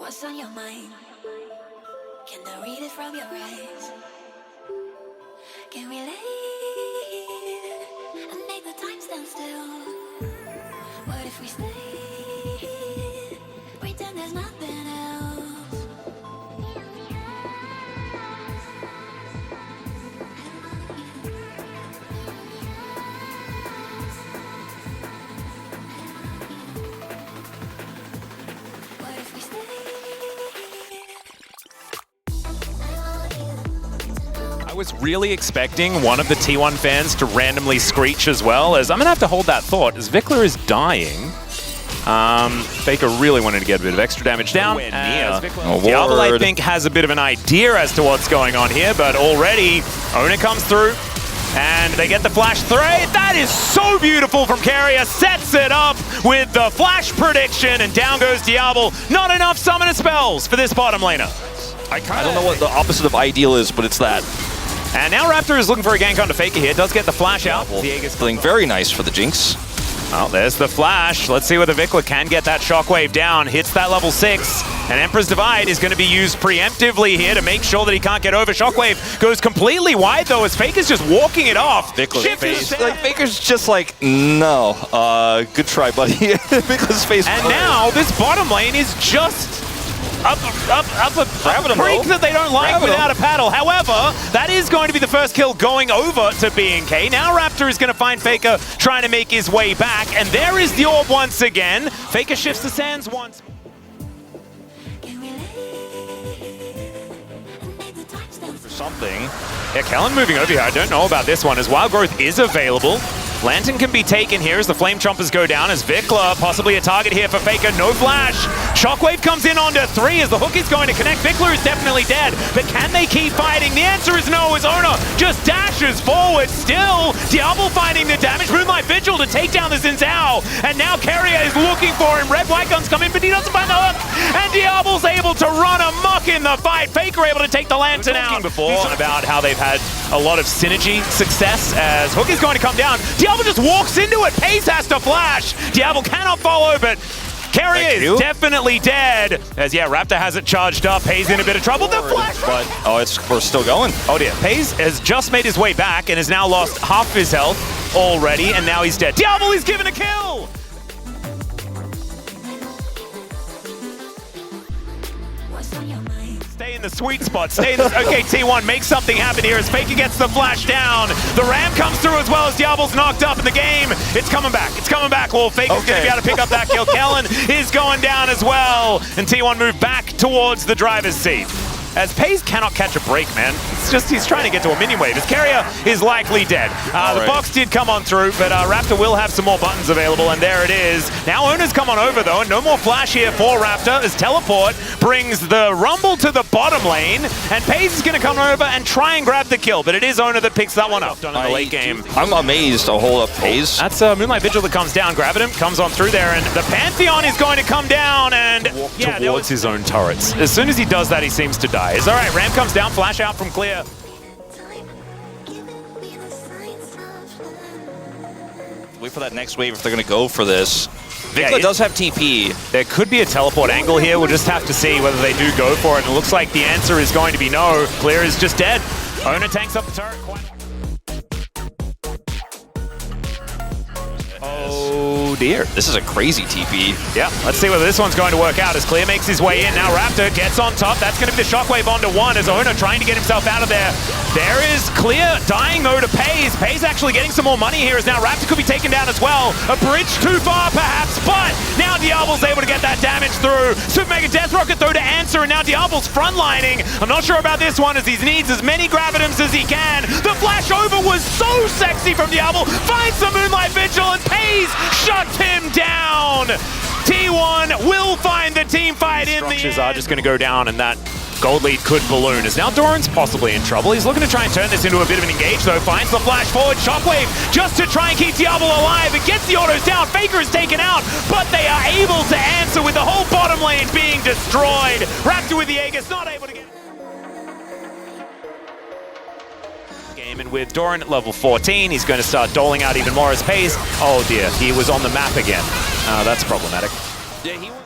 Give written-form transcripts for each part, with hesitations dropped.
What's on your mind? Can I read it from your eyes? Can we relate and make the time stand still? What if we stay? Pretend there's nothing else. What if we stay? I was really expecting one of the T1 fans to randomly screech as well, as I'm going to have to hold that thought, as Vikler is dying. Faker really wanted to get a bit of extra damage down. Diable, I think, has a bit of an idea as to what's going on here, but already Ona comes through, and they get the flash through. That is so beautiful from Carrier. Sets it up with the flash prediction, and down goes Diable. Not enough summoner spells for this bottom laner. I don't know what the opposite of ideal is, but it's that. And now Raptor is looking for a gank onto Faker here. Does get the flash out. Diego's feeling very nice for the Jinx. Well, there's the flash. Let's see whether Vikler can get that shockwave down. Hits that level 6. And Emperor's Divide is going to be used preemptively here to make sure that he can't get over. Shockwave goes completely wide, though, as Faker's just walking it off. Vikler's face. Like, Faker's just like, no. Good try, buddy. Vikler's face. And now this bottom lane is just up a creek that they don't like without a paddle. However, that is going to be the first kill going over to B&K. Now Raptor is going to find Faker trying to make his way back. And there is the orb once again. Faker shifts the sands once. For something. Yeah, Kellen moving over here. I don't know about this one, as Wild Growth is available. Lantern can be taken here as the Flame Chompers go down, as Vikler possibly a target here for Faker. No flash. Shockwave comes in onto 3 as the hook is going to connect. Vikler is definitely dead, but can they keep fighting? The answer is no, as Ona just dashes forward still. Diable finding the damage. Moonlight Vigil to take down the Xin Zhao, and now Carrier is looking for him. Red White Guns come in, but he doesn't find the hook, and Diable's able to run amok in the fight. Faker able to take the Lantern out. Before about how they've had a lot of synergy success, as Hook is going to come down. Diable just walks into it. Peyz has to flash. Diable cannot follow, but Carrier is definitely dead. As Raptor has it charged up. Peyz in a bit of trouble. The flash. But we're still going. Oh dear. Peyz has just made his way back and has now lost half his health already, and now he's dead. Diable is given a kill. What's on your mind? Stay in the sweet spot. Stay in the... Okay, T1 makes something happen here as Faker gets the flash down. The Ram comes through as well as Diable's knocked up in the game. It's coming back. It's coming back. Well, Faker's going to be able to pick up that kill. Kellen is going down as well. And T1 move back towards the driver's seat. As Peyz cannot catch a break, man. It's just he's trying to get to a mini-wave. His Carrier is likely dead. The box did come on through, but Raptor will have some more buttons available, and there it is. Now Ona's come on over, though, and no more flash here for Raptor, as Teleport brings the Rumble to the bottom lane, and Peyz is going to come over and try and grab the kill, but it is Ona that picks that one up in the late game. I'm amazed to hold up Peyz. That's Moonlight Vigil that comes down, grabbing him, comes on through there, and the Pantheon is going to come down and walk towards his own turrets. As soon as he does that, he seems to die. It's all right, Ram comes down, flash out from clear. Wait for that next wave if they're going to go for this. Vikler does have TP. There could be a teleport angle here. We'll just have to see whether they do go for it. And it looks like the answer is going to be no. Clear is just dead. Ona tanks up the turret. Oh dear. This is a crazy TP. Yeah, let's see whether this one's going to work out as Clear makes his way in. Now Raptor gets on top. That's going to be the shockwave onto 1 as Ona trying to get himself out of there. There is Clear dying though to Peyz. Peyz actually getting some more money here as now Raptor could be taken down as well. A bridge too far perhaps, but now Diable's able to get that damage through. Super Mega Death Rocket though to answer, and now Diable's frontlining. I'm not sure about this one as he needs as many Gravitums as he can. The flash over was so sexy from Diable. Finds the Moonlight Vigil and Peyz shuts him down. T1 will find the team fight in the end. Structures are just going to go down, and that gold lead could balloon. As now Doran's possibly in trouble. He's looking to try and turn this into a bit of an engage, though. Finds the flash forward. Shockwave just to try and keep Diable alive. It gets the autos down. Faker is taken out, but they are able to answer with the whole bottom lane being destroyed. Raptor with the Aegis, not able to get... And with Doran at level 14, he's going to start doling out even more as Peyz. Oh dear, he was on the map again. That's problematic. Yeah, he was...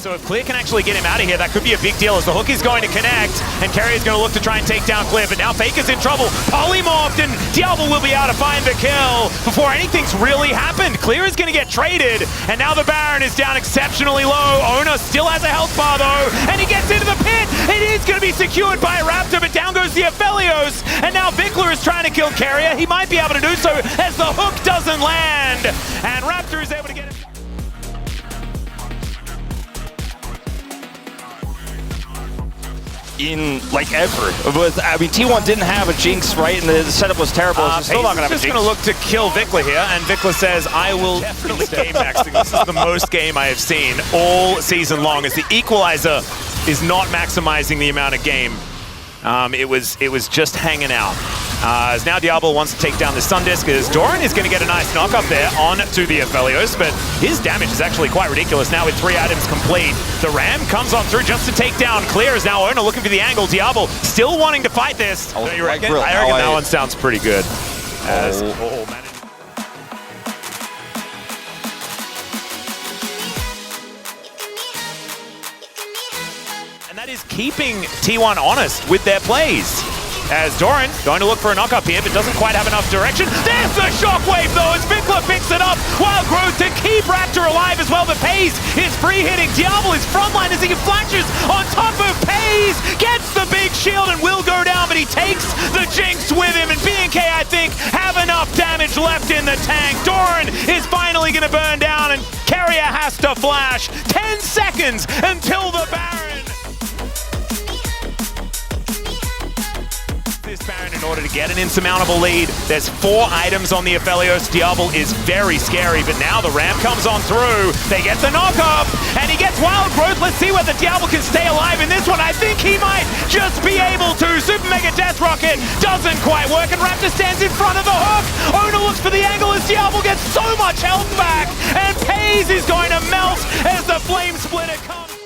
So if Clear can actually get him out of here, that could be a big deal as the hook is going to connect and Carrier's going to look to try and take down Clear, but now Faker's in trouble. Polymorphed and Diable will be able to find the kill before anything's really happened. Clear is going to get traded and now the Baron is down exceptionally low. Owner still has a health bar though and he gets into the pit. It is going to be secured by Raptor, but down goes the Aphelios and now Vickler is trying to kill Carrier. He might be able to do so as the hook doesn't land and Raptor is able to get him. In like ever. I mean, T1 didn't have a Jinx, right? And the setup was terrible. He's still not going to have a Jinx. Just going to look to kill Vickler here, and Vickler says, I will definitely game maxing. This is the most game I have seen all season long, as the equalizer is not maximizing the amount of game. It was just hanging out. As now Diable wants to take down the Sun Disc, as Doran is going to get a nice knock up there onto the Aphelios, but his damage is actually quite ridiculous now with 3 items complete. The Ram comes on through just to take down Clear, is now Owner looking for the angle. Diable still wanting to fight this. Oh, you reckon? I reckon that one sounds pretty good. As and that is keeping T1 honest with their plays. As Doran going to look for a knock-up here, but doesn't quite have enough direction. There's the shockwave though, as Vickler picks it up. Wild Growth to keep Raptor alive as well, but Peyz is free-hitting. Diable is frontline as he flashes on top of Peyz. Gets the big shield and will go down, but he takes the Jinx with him. And BNK, I think, have enough damage left in the tank. Doran is finally going to burn down, and Carrier has to flash. 10 seconds until the Baron. This Baron in order to get an insurmountable lead. There's 4 items on the Aphelios. Diable is very scary, but now the Ram comes on through. They get the knock up, and he gets Wild Growth. Let's see whether Diable can stay alive in this one. I think he might just be able to. Super Mega Death Rocket doesn't quite work, and Raptor stands in front of the hook. Owner looks for the angle as Diable gets so much health back, and Peyz is going to melt as the Flame Splitter comes.